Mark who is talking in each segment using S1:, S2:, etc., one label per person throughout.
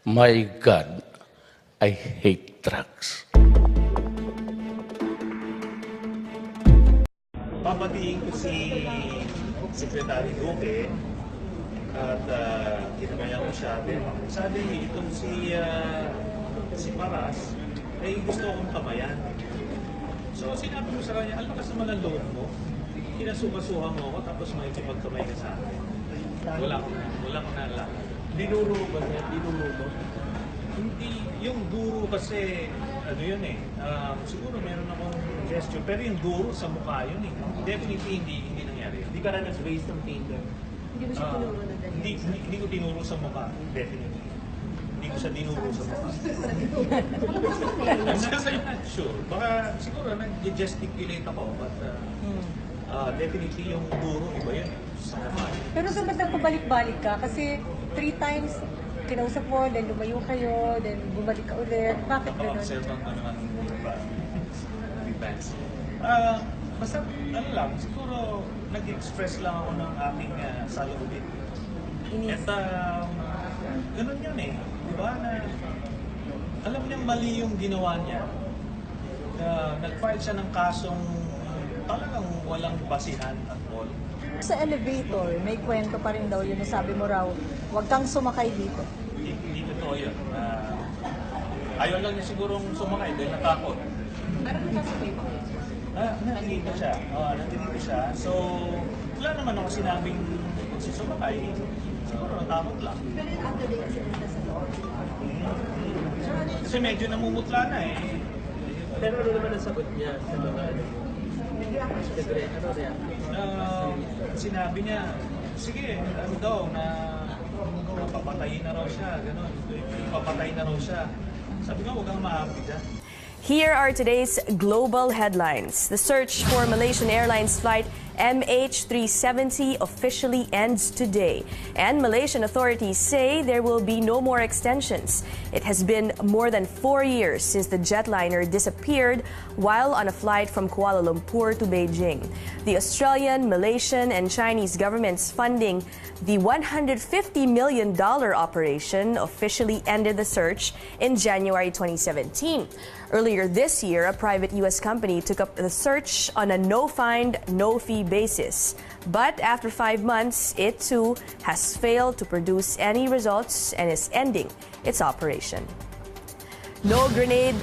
S1: My God, I hate drugs.
S2: Papatiin ko si Secretary Duque at kinamayan ko siya. Sabi itong si Paras, ay gusto akong kamayan. So sinabi ko sa kanya, ang lakas naman ang loob mo. Kinasukasuhan mo ako tapos makikipagkamay ka sa akin. Wala ko na lang. Dinuro ba niya? Dinuro mo? Hindi, yung duro kasi, ano yun siguro meron akong gesture, pero yung duro sa mukha yun Definitely hindi nangyari.
S3: Hindi ka na nag-raise ng finger.
S4: Hindi mo siya tinuro na ganyan.
S2: Hindi ko tinuro sa mukha, definitely. Hindi ko siya tinuro sa mukha. I'm not sure. Baka siguro nag-gesticulate ako, but definitely yung duro, iba yun sa mukha.
S4: Pero so ba't nagpabalik-balik ka? Kasi 3 times kinausap mo, then lumayo kayo, then bumalik ka ulit. Bakit gano'n?
S2: Observant ko naman depends. Basta, ano lang, siguro nag-express lang ako ng aking saloobin.
S4: Inis.
S2: At ganun yun di ba? Na, alam niyang mali yung ginawa niya. Nag-file siya ng kasong talagang walang basihan at all.
S4: Sa elevator, may kwento pa rin daw yun. Sabi mo raw, huwag kang sumakay dito.
S2: Hindi totoo yun. Ayaw lang niya sigurong sumakay dahil natakot.
S4: Parang nakasabay mo.
S2: Nandito siya. Nandito siya. So, wala naman ako sinabing sumakay. Siguro natakot lang.
S4: Pero yung after day kasi nasa loob.
S2: Kasi medyo namumutla na
S3: Pero ano naman ang sagot niya sa mga
S2: sinabi niya, sige, ano daw, na papatayin na raw siya, gano'n. Papatayin na raw siya. Sabi ko, huwag kang maapi dyan.
S5: Here are today's global headlines. The search for Malaysian Airlines flight MH370 officially ends today, and Malaysian authorities say there will be no more extensions. It has been more than 4 years since the jetliner disappeared while on a flight from Kuala Lumpur to Beijing. The Australian, Malaysian, and Chinese governments funding the $150 million operation officially ended the search in January 2017. Earlier this year, a private U.S. company took up the search on a no-find, no-fee basis. But after 5 months, it too has failed to produce any results and is ending its operation. No grande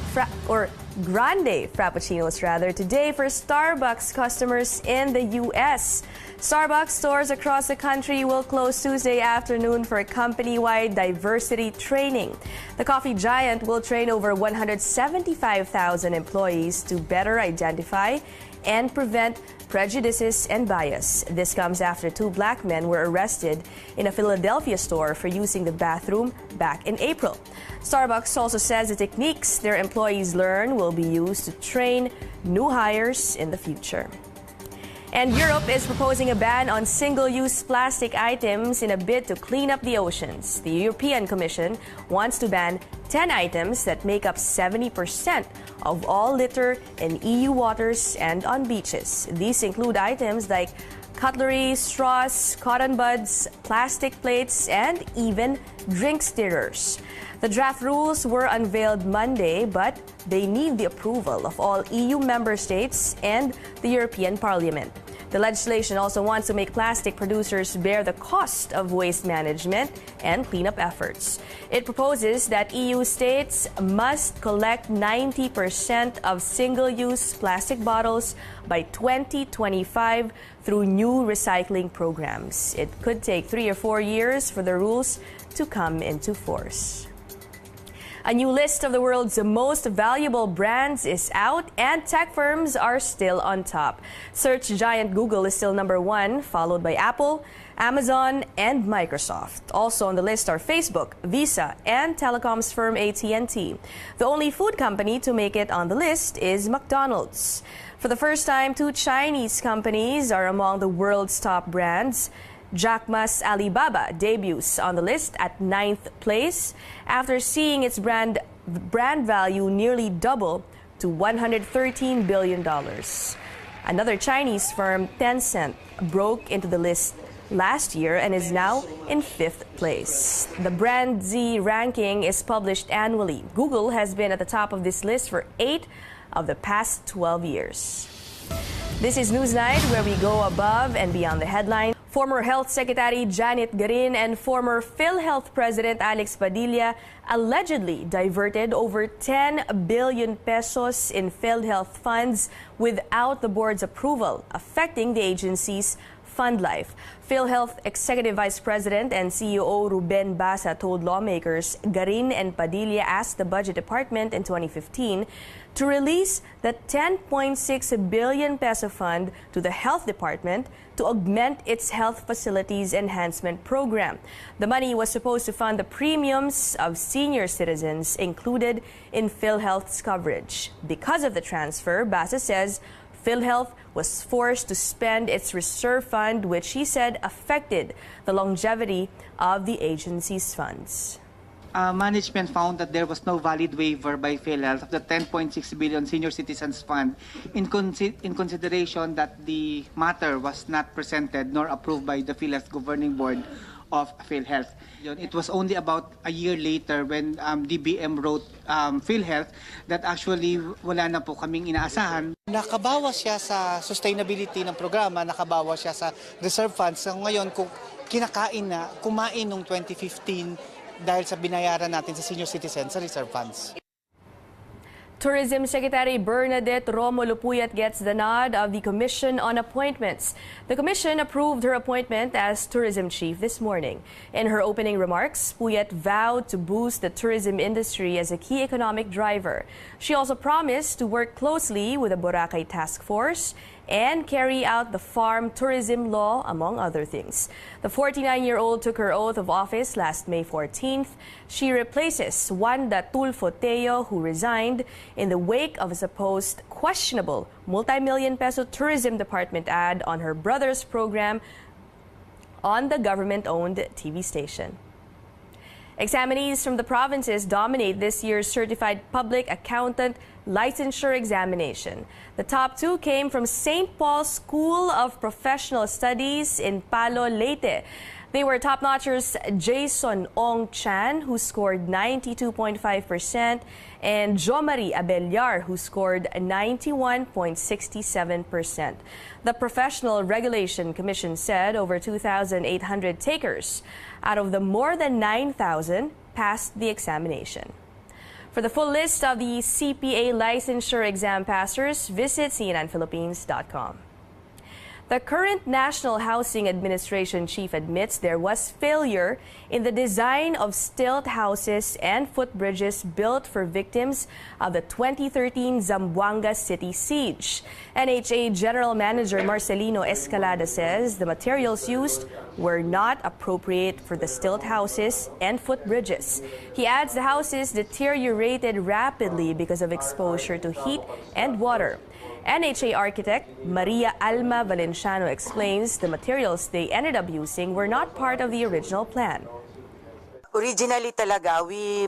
S5: frappuccinos today for Starbucks customers in the U.S. Starbucks stores across the country will close Tuesday afternoon for company-wide diversity training. The coffee giant will train over 175,000 employees to better identify and prevent prejudices and bias. This comes after 2 black men were arrested in a Philadelphia store for using the bathroom back in April. Starbucks also says the techniques their employees learn will be used to train new hires in the future. And Europe is proposing a ban on single-use plastic items in a bid to clean up the oceans. The European Commission wants to ban 10 items that make up 70% of all litter in EU waters and on beaches. These include items like cutlery, straws, cotton buds, plastic plates, and even drink stirrers. The draft rules were unveiled Monday, but they need the approval of all EU member states and the European Parliament. The legislation also wants to make plastic producers bear the cost of waste management and cleanup efforts. It proposes that EU states must collect 90% of single-use plastic bottles by 2025 through new recycling programs. It could take 3 or 4 years for the rules to come into force. A new list of the world's most valuable brands is out, and tech firms are still on top. Search giant Google is still number 1, followed by Apple, Amazon, and Microsoft. Also on the list are Facebook, Visa, and telecoms firm AT&T. The only food company to make it on the list is McDonald's. For the first time, 2 Chinese companies are among the world's top brands. Jack Ma's Alibaba debuts on the list at 9th place after seeing its brand value nearly double to $113 billion. Another Chinese firm, Tencent, broke into the list last year and is now in 5th place. The Brand Z ranking is published annually. Google has been at the top of this list for 8 of the past 12 years. This is Newsnight, where we go above and beyond the headline. Former Health Secretary Janet Garin and former PhilHealth President Alex Padilla allegedly diverted over 10 billion pesos in PhilHealth funds without the board's approval, affecting the agency's fund life. PhilHealth Executive Vice President and CEO Ruben Basa told lawmakers Garin and Padilla asked the Budget Department in 2015 to release the 10.6 billion peso fund to the Health Department to augment its health facilities enhancement program. The money was supposed to fund the premiums of senior citizens included in PhilHealth's coverage. Because of the transfer, Basa says PhilHealth was forced to spend its reserve fund, which he said affected the longevity of the agency's funds.
S6: Management found that there was no valid waiver by PhilHealth of the 10.6 billion Senior Citizens Fund in consideration that the matter was not presented nor approved by the PhilHealth Governing Board of PhilHealth. It was only about a year later when DBM wrote PhilHealth that actually wala na po kaming inaasahan.
S7: Nakabawas siya sa sustainability ng programa, nakabawas siya sa reserve funds. So ngayon, kung kumain noong 2015, dahil sa binayaran natin sa senior citizens sa reserve funds.
S5: Tourism Secretary Bernadette Romulo Puyat gets the nod of the Commission on Appointments. The Commission approved her appointment as Tourism Chief this morning. In her opening remarks, Puyat vowed to boost the tourism industry as a key economic driver. She also promised to work closely with the Boracay Task Force and carry out the farm tourism law, among other things. The 49-year-old took her oath of office last May 14th. She replaces Wanda Tulfo Teo, who resigned in the wake of a supposed questionable multi-million peso tourism department ad on her brother's program on the government-owned TV station. Examinees from the provinces dominate this year's Certified Public Accountant Licensure examination. The top 2 came from St. Paul's School of Professional Studies in Palo, Leyte. They were top-notchers Jason Ong Chan, who scored 92.5%, and Jomari Abelyar, who scored 91.67%. The Professional Regulation Commission said over 2,800 takers out of the more than 9,000 passed the examination. For the full list of the CPA licensure exam passers, visit cnnphilippines.com. The current National Housing Administration chief admits there was failure in the design of stilt houses and footbridges built for victims of the 2013 Zamboanga City siege. NHA General Manager Marcelino Escalada says the materials used were not appropriate for the stilt houses and footbridges. He adds the houses deteriorated rapidly because of exposure to heat and water. NHA architect Maria Alma Valenciano explains the materials they ended up using were not part of the original plan.
S8: Originally talaga, we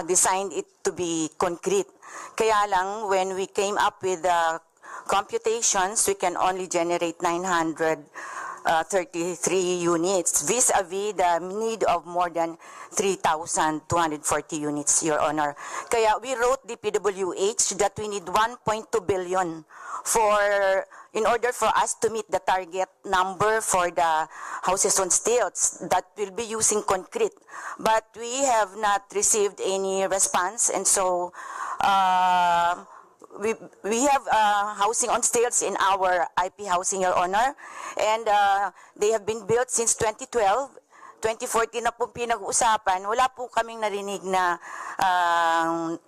S8: designed it to be concrete. Kaya lang, when we came up with the computations, we can only generate 933 units, vis-a-vis the need of more than 3,240 units, Your Honor. Kaya we wrote the PWH that we need 1.2 billion in order for us to meet the target number for the houses on stilts that will be using concrete. But we have not received any response, and so we have housing on stilts in our IP housing, Your Honor, and they have been built since 2012. 2014 na po pinag-uusapan, wala po kaming narinig na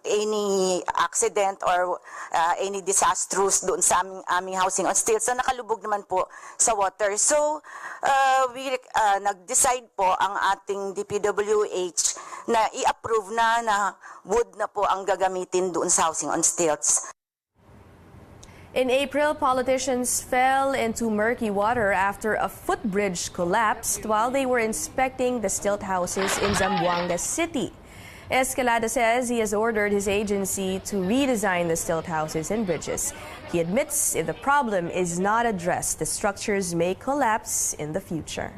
S8: any accident or any disastrous doon sa aming housing on stilts na nakalubog naman po sa water. So, we nag-decide po ang ating DPWH na i-approve na wood na po ang gagamitin doon sa housing on stilts.
S5: In April, politicians fell into murky water after a footbridge collapsed while they were inspecting the stilt houses in Zamboanga City. Escalada says he has ordered his agency to redesign the stilt houses and bridges. He admits if the problem is not addressed, the structures may collapse in the future.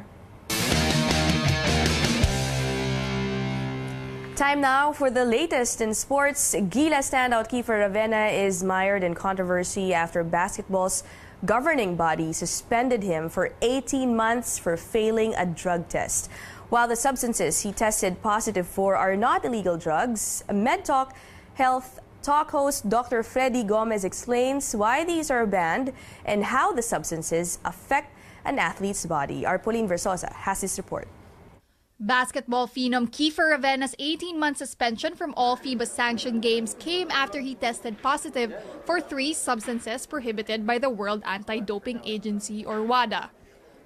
S5: Time now for the latest in sports. Gila standout Kiefer Ravena is mired in controversy after basketball's governing body suspended him for 18 months for failing a drug test. While the substances he tested positive for are not illegal drugs, TAK0T Talk host Dr. Freddy Gomez explains why these are banned and how the substances affect an athlete's body. Our Pauline Versosa has this report.
S9: Basketball phenom Kiefer Ravena's 18-month suspension from all FIBA-sanctioned games came after he tested positive for 3 substances prohibited by the World Anti-Doping Agency, or WADA.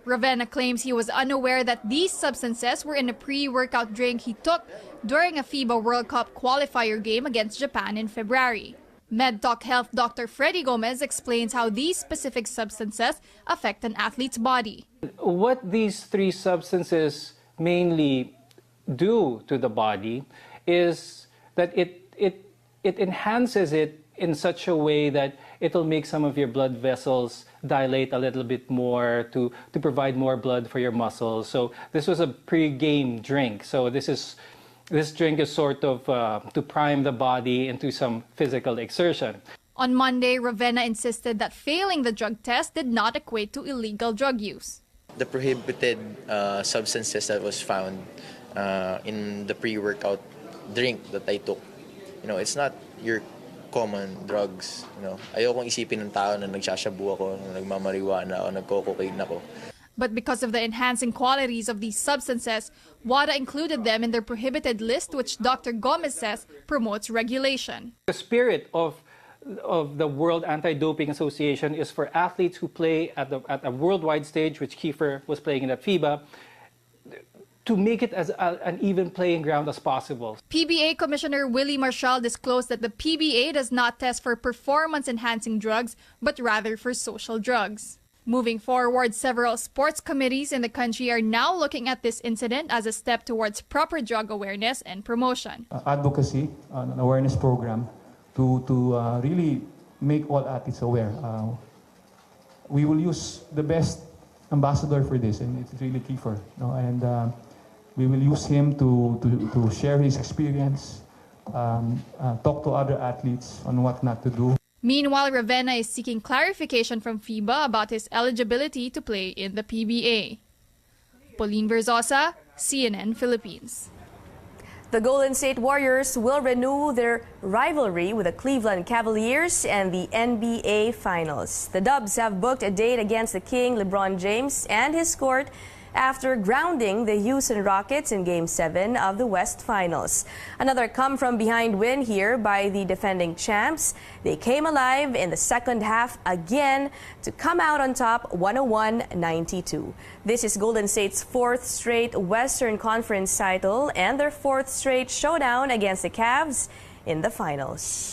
S9: Ravena claims he was unaware that these substances were in a pre-workout drink he took during a FIBA World Cup qualifier game against Japan in February. MedTalk Health Dr. Freddy Gomez explains how these specific substances affect an athlete's body.
S10: What these 3 substances mainly do to the body is that it enhances it in such a way that it'll make some of your blood vessels dilate a little bit more to provide more blood for your muscles. So this was a pre-game drink. So this drink is sort of to prime the body into some physical exertion.
S9: On Monday, Ravena insisted that failing the drug test did not equate to illegal drug use.
S11: The prohibited substances that was found in the pre-workout drink that I took, it's not your common drugs. Ayokong isipin ng tao na nagsashabu ako, na nagmamarijuana ako, nagko-cocaine ako.
S9: But because of the enhancing qualities of these substances, WADA included them in their prohibited list, which Dr. Gomez says promotes regulation.
S10: The spirit of the World Anti-Doping Association is for athletes who play at a worldwide stage, which Kiefer was playing in at FIBA, to make it as an even playing ground as possible.
S9: PBA Commissioner Willie Marshall disclosed that the PBA does not test for performance-enhancing drugs, but rather for social drugs. Moving forward, several sports committees in the country are now looking at this incident as a step towards proper drug awareness and promotion.
S12: Advocacy, an awareness program to really make all athletes aware. We will use the best ambassador for this, and it's really Kiefer. And we will use him to share his experience, talk to other athletes on what not to do.
S9: Meanwhile, Ravena is seeking clarification from FIBA about his eligibility to play in the PBA. Pauline Versosa, CNN Philippines.
S5: The Golden State Warriors will renew their rivalry with the Cleveland Cavaliers and the NBA Finals. The Dubs have booked a date against the King, LeBron James, and his court after grounding the Houston Rockets in Game 7 of the West Finals. Another come-from-behind win here by the defending champs. They came alive in the second half again to come out on top 101-92. This is Golden State's 4th straight Western Conference title and their 4th straight showdown against the Cavs in the finals.